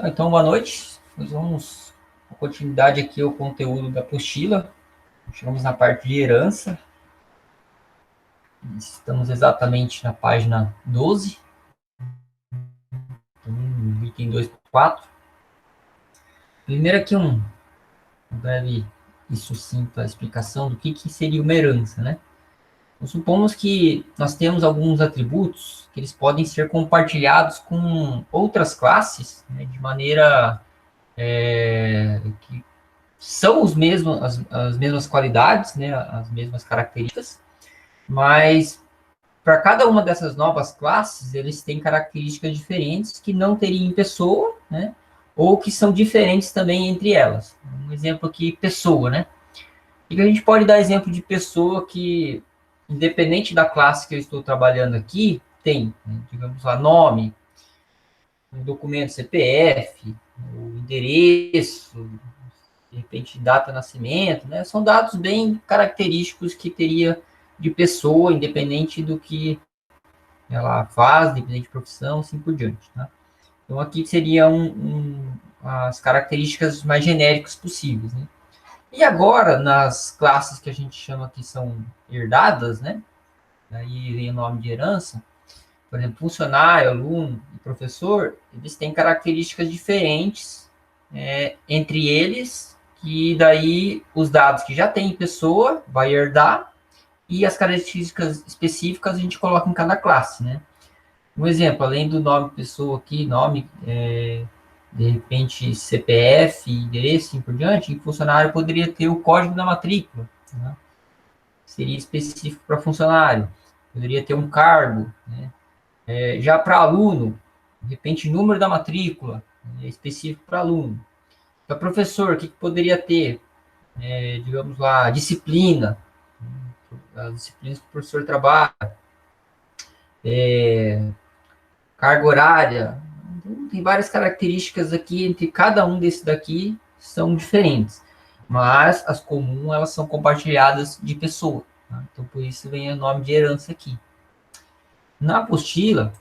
Então, boa noite. Nós vamos a continuidade aqui ao conteúdo da apostila. Chegamos na parte de herança. Estamos exatamente na página 12. No item 2.4. Primeiro aqui um breve e sucinta explicação do que seria uma herança, né? Então, supomos que nós temos alguns atributos que eles podem ser compartilhados com outras classes, né, de maneira que são as mesmas qualidades, né, as mesmas características, mas para cada uma dessas novas classes, eles têm características diferentes que não teriam em pessoa, né, ou que são diferentes também entre elas. Um exemplo aqui, pessoa, né? E a gente pode dar exemplo de pessoa que, independente da classe que eu estou trabalhando aqui, tem, né, digamos lá, nome, um documento CPF, o endereço, de repente data de nascimento, né? São dados bem característicos que teria de pessoa, independente do que ela faz, independente de profissão, assim por diante, tá? Então aqui seriam as características mais genéricas possíveis, né? E agora, nas classes que a gente chama que são herdadas, né? Aí vem o nome de herança, por exemplo, funcionário, aluno e professor, eles têm características diferentes entre eles, que daí os dados que já tem em pessoa vai herdar e as características específicas a gente coloca em cada classe, né? Um exemplo, além do nome pessoa aqui, nome, de repente CPF, endereço, assim por diante, o funcionário poderia ter o código da matrícula, né? Seria específico para funcionário. Poderia ter um cargo, né? Já para aluno, de repente número da matrícula, específico para aluno. Para professor, o que poderia ter? Digamos lá, disciplina, as disciplinas que o professor trabalha, carga horária. Então, tem várias características aqui, entre cada um desses daqui são diferentes, mas as comuns elas são compartilhadas de pessoa, tá? Então por isso vem o nome de herança aqui. Na apostila,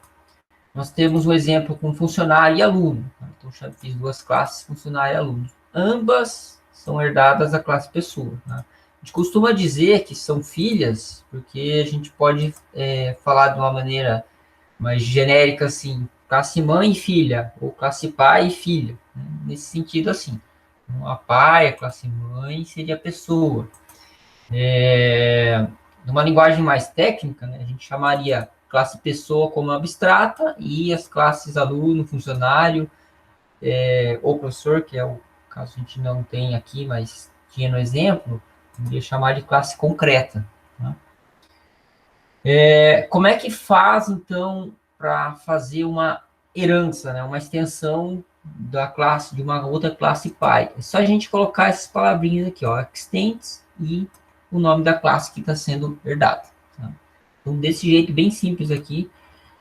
nós temos um exemplo com funcionário e aluno, tá? Então já fiz duas classes, funcionário e aluno. Ambas são herdadas da classe pessoa, tá? A gente costuma dizer que são filhas, porque a gente pode falar de uma maneira mais genérica, assim, classe mãe e filha, ou classe pai e filha, né? Nesse sentido, assim. Então, a pai, a classe mãe, seria a pessoa. Numa linguagem mais técnica, né, a gente chamaria classe pessoa como abstrata e as classes aluno, funcionário, ou professor, que é o caso a gente não tem aqui, mas tinha no exemplo, poderia chamar de classe concreta. Tá? Como é que faz, então, para fazer uma herança, né, uma extensão da classe, de uma outra classe pai? É só a gente colocar essas palavrinhas aqui, ó, extends e o nome da classe que está sendo herdada. Tá? Então, desse jeito bem simples aqui.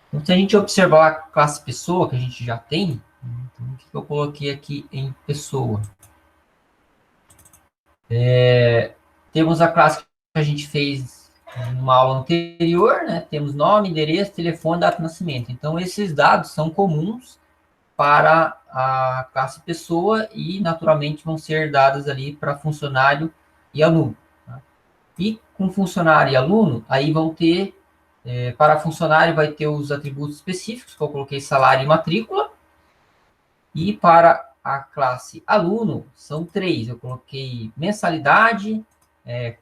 Então, se a gente observar a classe pessoa, que a gente já tem, então, o que eu coloquei aqui em pessoa? Temos a classe que a gente fez numa aula anterior, né? Temos nome, endereço, telefone, data de nascimento. Então, esses dados são comuns para a classe pessoa e, naturalmente, vão ser dados ali para funcionário e aluno. Tá? E com funcionário e aluno, aí vão ter, para funcionário vai ter os atributos específicos, que eu coloquei salário e matrícula, e para a classe aluno, são 3, eu coloquei mensalidade,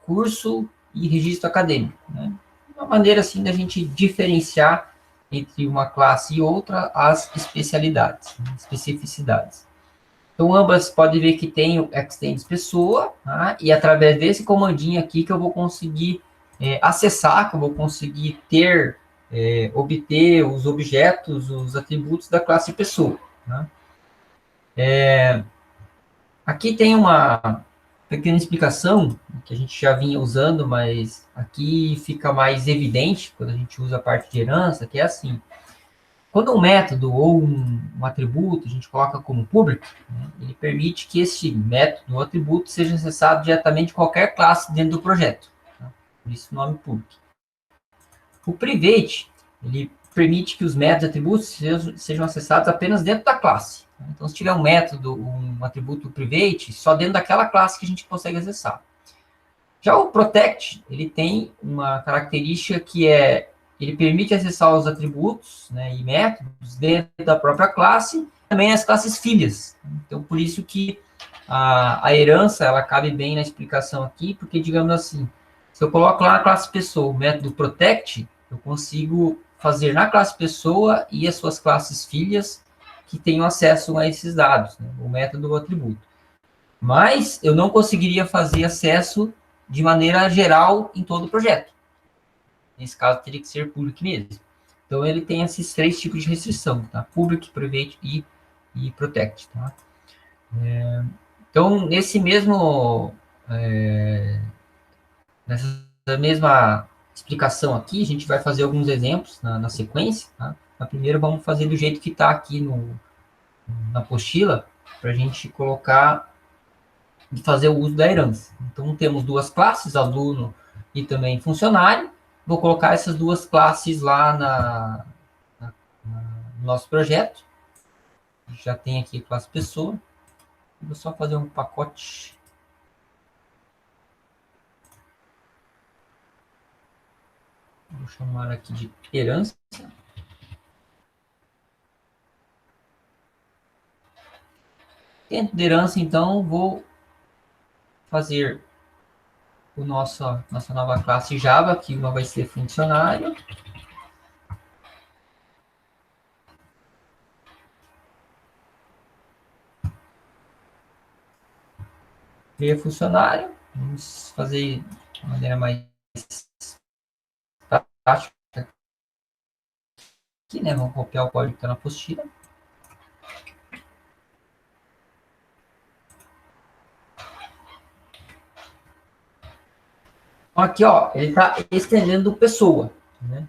curso e registro acadêmico, né? Uma maneira, assim, da gente diferenciar entre uma classe e outra as especialidades, né? Especificidades. Então, ambas podem ver que tem o extends pessoa, tá? E através desse comandinho aqui que eu vou conseguir acessar, que eu vou conseguir obter os objetos, os atributos da classe pessoa, né? Aqui tem uma pequena explicação que a gente já vinha usando, mas aqui fica mais evidente quando a gente usa a parte de herança, que é assim: quando um método ou um atributo a gente coloca como público, né, ele permite que esse método ou atributo seja acessado diretamente de qualquer classe dentro do projeto. Tá? Por isso o nome público. O private, ele permite que os métodos e atributos sejam acessados apenas dentro da classe. Então, se tiver um método, um atributo private, só dentro daquela classe que a gente consegue acessar. Já o protect, ele tem uma característica que ele permite acessar os atributos, né, e métodos dentro da própria classe, também as classes filhas. Então, por isso que a herança, ela cabe bem na explicação aqui, porque, digamos assim, se eu coloco lá na classe pessoa o método protect, eu consigo fazer na classe pessoa e as suas classes filhas que tenham acesso a esses dados, né, o método ou atributo. Mas eu não conseguiria fazer acesso de maneira geral em todo o projeto. Nesse caso, teria que ser public mesmo. Então, ele tem esses 3 tipos de restrição, tá? Public, private e protect, tá? Então, nessa mesma explicação aqui, a gente vai fazer alguns exemplos na sequência, tá? Mas primeiro vamos fazer do jeito que está aqui na apostila, para a gente colocar e fazer o uso da herança. Então, temos 2 classes, aluno e também funcionário. Vou colocar essas 2 classes lá no nosso projeto. Já tem aqui a classe pessoa. Vou só fazer um pacote. Vou chamar aqui de herança. Dentro da herança, então, vou fazer nossa nova classe Java, que uma vai ser funcionário. Cria funcionário. Vamos fazer de maneira mais prática aqui, né? Vamos copiar o código que está na apostila. Então, aqui, ó, ele está estendendo pessoa, né?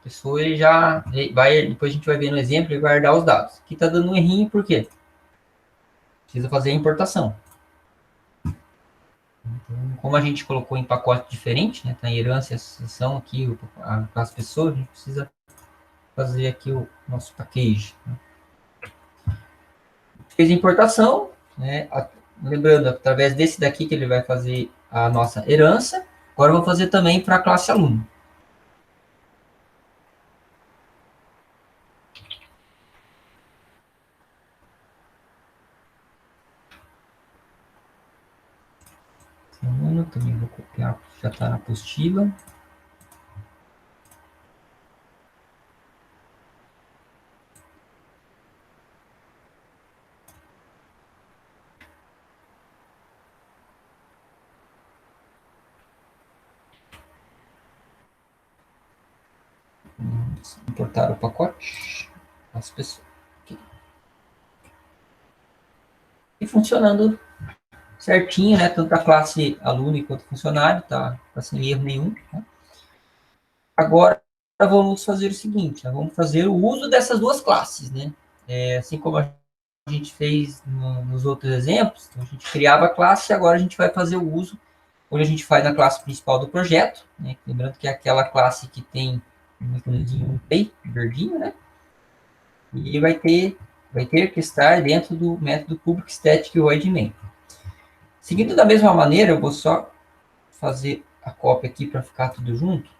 Pessoa, ele já vai, depois a gente vai ver no exemplo e guardar os dados. Aqui está dando um errinho, por quê? Precisa fazer a importação. Então, como a gente colocou em pacote diferente, né? Tá em herança e associação aqui, as pessoas, a gente precisa fazer aqui o nosso package. Né? Fez a importação, né? Lembrando, através desse daqui que ele vai fazer a nossa herança. Agora eu vou fazer também para a classe aluno. Aluno, também vou copiar, já está na apostila. Vamos importar o pacote. As pessoas. Aqui. E funcionando certinho, né? Tanto a classe aluno quanto funcionário, tá sem erro nenhum. Né? Agora vamos fazer o seguinte: vamos fazer o uso dessas 2 classes, né? Assim como a gente fez nos outros exemplos, então a gente criava a classe e agora a gente vai fazer o uso, onde a gente faz na classe principal do projeto, né? Lembrando que é aquela classe que tem um play verdinho, né? E vai ter que estar dentro do método public static void main. Seguindo da mesma maneira, eu vou só fazer a cópia aqui para ficar tudo junto.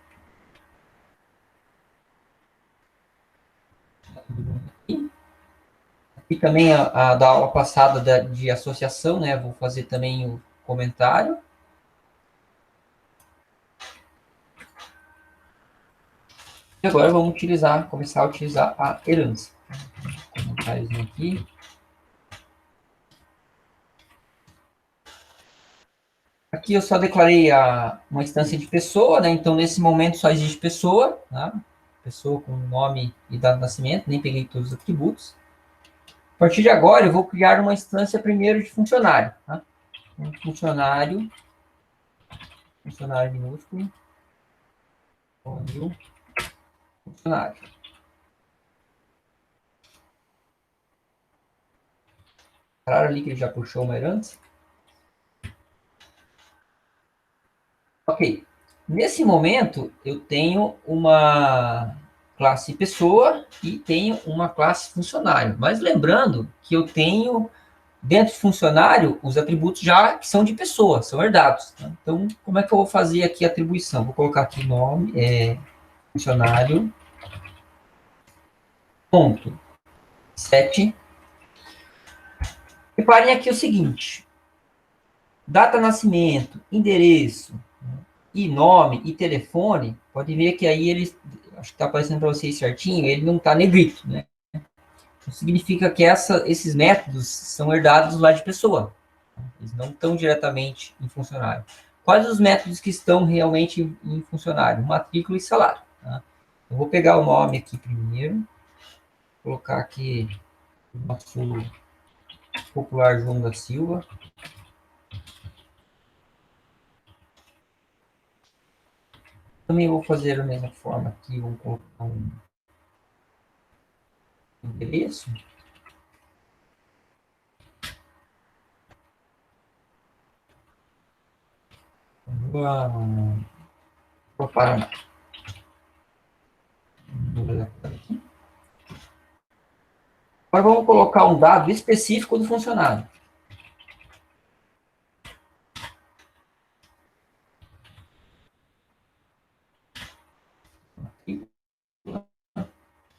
E também da aula passada de associação, né? Vou fazer também o comentário. E agora vamos começar a utilizar a herança. Comentários aqui. Aqui eu só declarei uma instância de pessoa, né? Então, nesse momento, só existe pessoa, tá? Pessoa com nome e data de nascimento, nem peguei todos os atributos. A partir de agora, eu vou criar uma instância primeiro de funcionário, tá? Funcionário minúsculo, funcionário. Claro ali que ele já puxou uma herança. Ok. Nesse momento, eu tenho uma classe pessoa e tenho uma classe funcionário. Mas lembrando que eu tenho, dentro do funcionário, os atributos já que são de pessoa, são herdados. Tá? Então, como é que eu vou fazer aqui a atribuição? Vou colocar aqui nome, funcionário, ponto, set. Reparem aqui o seguinte, data nascimento, endereço, e nome, e telefone, pode ver que aí ele, acho que está aparecendo para vocês certinho, ele não está negrito, né? Então, significa que esses métodos são herdados lá de pessoa. Eles não estão diretamente em funcionário. Quais os métodos que estão realmente em funcionário? Matrícula e salário. Tá? Eu vou pegar o nome aqui primeiro, colocar aqui o nosso popular João da Silva. Também vou fazer da mesma forma aqui, vou colocar um endereço. Vou parar aqui. Agora vamos colocar um dado específico do funcionário.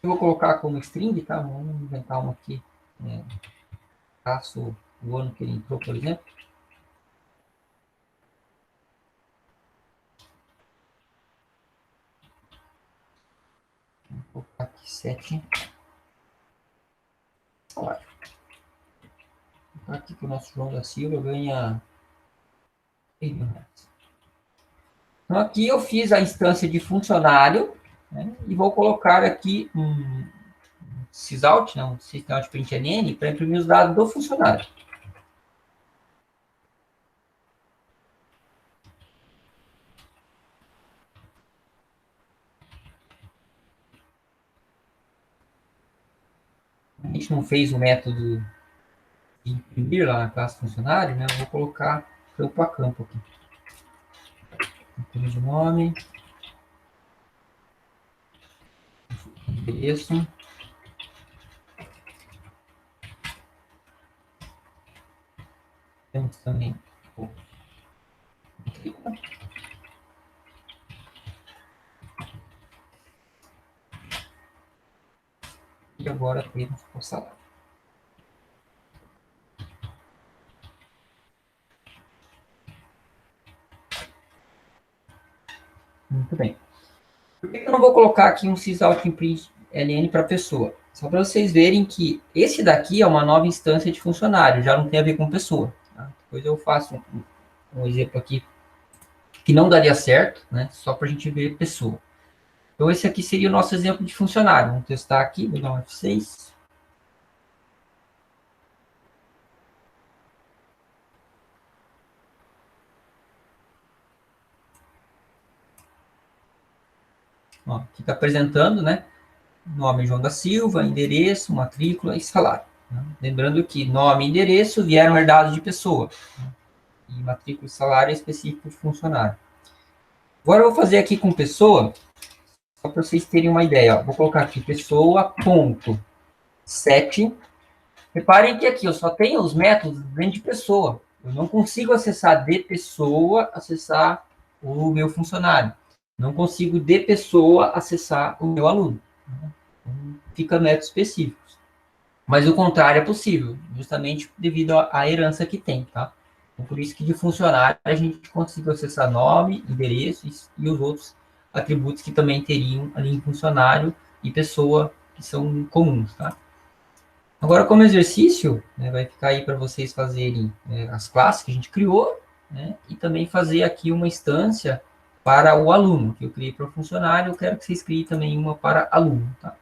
Eu vou colocar como string, tá? Vamos inventar uma aqui. Passo o ano que ele entrou, por exemplo. Vou colocar aqui 7. Salário. Vou colocar aqui que o nosso João da Silva ganha R$1.000. Então, aqui eu fiz a instância de funcionário, né, e vou colocar aqui um sysout, né, um sistema de println, para imprimir os dados do funcionário. A gente não fez o método de imprimir lá na classe funcionário, né? Eu vou colocar campo a campo aqui. Campo de nome. Endereço. Temos também o matrícula. E agora temos o salário. Muito bem. Por que eu não vou colocar aqui um sysout print ln para pessoa? Só para vocês verem que esse daqui é uma nova instância de funcionário, já não tem a ver com pessoa. Tá? Depois eu faço um exemplo aqui que não daria certo, né? Só para a gente ver pessoa. Então, esse aqui seria o nosso exemplo de funcionário. Vamos testar aqui, vou dar um F6. Ó, aqui está apresentando, né? Nome João da Silva, endereço, matrícula e salário. Né? Lembrando que nome e endereço vieram herdados de pessoa. Né? E matrícula e salário é específico de funcionário. Agora eu vou fazer aqui com pessoa, só para vocês terem uma ideia. Ó. Vou colocar aqui pessoa, ponto, 7. Reparem que aqui eu só tenho os métodos dentro de pessoa. Eu não consigo acessar de pessoa, acessar o meu funcionário. Não consigo de pessoa acessar o meu aluno. Fica métodos específicos. Mas o contrário é possível, justamente devido à herança que tem, tá? Então, por isso que de funcionário a gente conseguiu acessar nome, endereço e os outros atributos que também teriam ali em funcionário e pessoa, que são comuns, tá? Agora, como exercício, né, vai ficar aí para vocês fazerem as classes que a gente criou, né, e também fazer aqui uma instância para o aluno, que eu criei para o funcionário, eu quero que vocês criem também uma para aluno, tá?